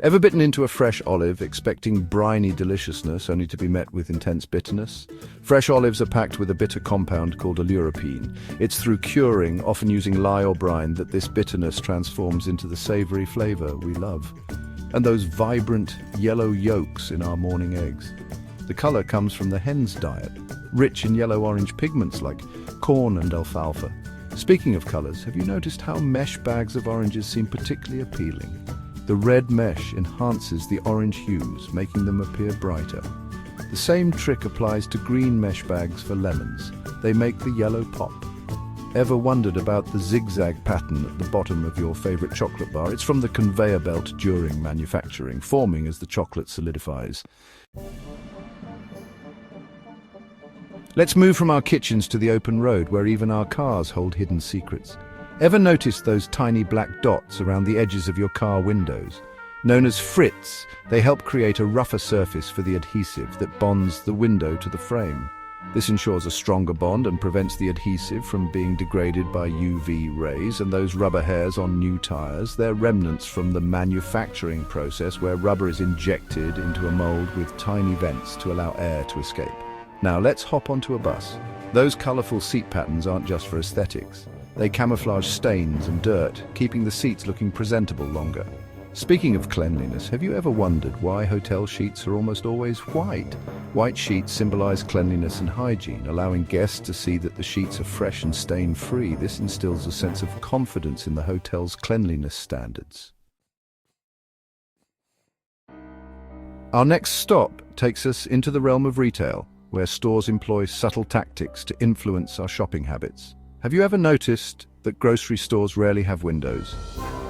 Ever bitten into a fresh olive, expecting briny deliciousness only to be met with intense bitterness? Fresh olives are packed with a bitter compound called oleuropein. It's through curing, often using lye or brine, that this bitterness transforms into the savory flavor we love. And those vibrant yellow yolks in our morning eggs. The color comes from the hen's diet, rich in yellow-orange pigments like corn and alfalfa. Speaking of colors, have you noticed how mesh bags of oranges seem particularly appealing? The red mesh enhances the orange hues, making them appear brighter. The same trick applies to green mesh bags for lemons. They make the yellow pop. Ever wondered about the zigzag pattern at the bottom of your favorite chocolate bar? It's from the conveyor belt during manufacturing, forming as the chocolate solidifies. Let's move from our kitchens to the open road, where even our cars hold hidden secrets. Ever noticed those tiny black dots around the edges of your car windows? Known as frits, they help create a rougher surface for the adhesive that bonds the window to the frame. This ensures a stronger bond and prevents the adhesive from being degraded by UV rays, and those rubber hairs on new tires, they're remnants from the manufacturing process where rubber is injected into a mold with tiny vents to allow air to escape. Now let's hop onto a bus. Those colorful seat patterns aren't just for aesthetics. They camouflage stains and dirt, keeping the seats looking presentable longer. Speaking of cleanliness, have you ever wondered why hotel sheets are almost always white? White sheets symbolize cleanliness and hygiene, allowing guests to see that the sheets are fresh and stain-free. This instills a sense of confidence in the hotel's cleanliness standards. Our next stop takes us into the realm of retail, where stores employ subtle tactics to influence our shopping habits. Have you ever noticed that grocery stores rarely have windows?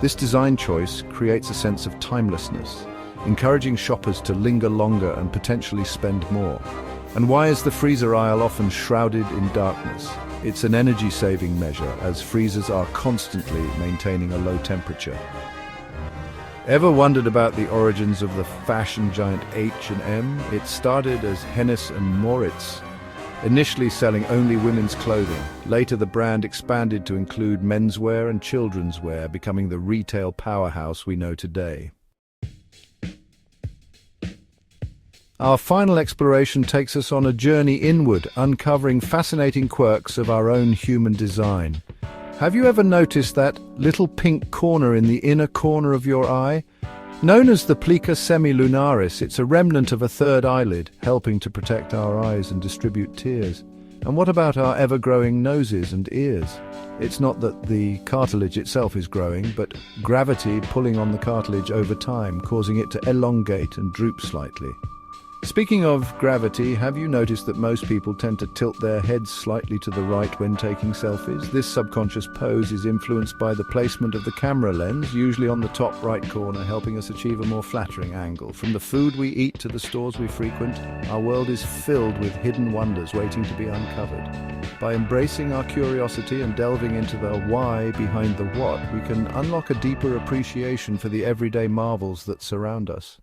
This design choice creates a sense of timelessness, encouraging shoppers to linger longer and potentially spend more. And why is the freezer aisle often shrouded in darkness? It's an energy-saving measure, as freezers are constantly maintaining a low temperature. Ever wondered about the origins of the fashion giant H&M? It started as Hennes and Mauritz, initially selling only women's clothing. Later, the brand expanded to include menswear and children's wear, becoming the retail powerhouse we know today. Our final exploration takes us on a journey inward, uncovering fascinating quirks of our own human design. Have you ever noticed that little pink corner in the inner corner of your eye? Known as the plica semilunaris, it's a remnant of a third eyelid, helping to protect our eyes and distribute tears. And what about our ever-growing noses and ears? It's not that the cartilage itself is growing, but gravity pulling on the cartilage over time, causing it to elongate and droop slightly. Speaking of gravity, have you noticed that most people tend to tilt their heads slightly to the right when taking selfies? This subconscious pose is influenced by the placement of the camera lens, usually on the top right corner, helping us achieve a more flattering angle. From the food we eat to the stores we frequent, our world is filled with hidden wonders waiting to be uncovered. By embracing our curiosity and delving into the why behind the what, we can unlock a deeper appreciation for the everyday marvels that surround us.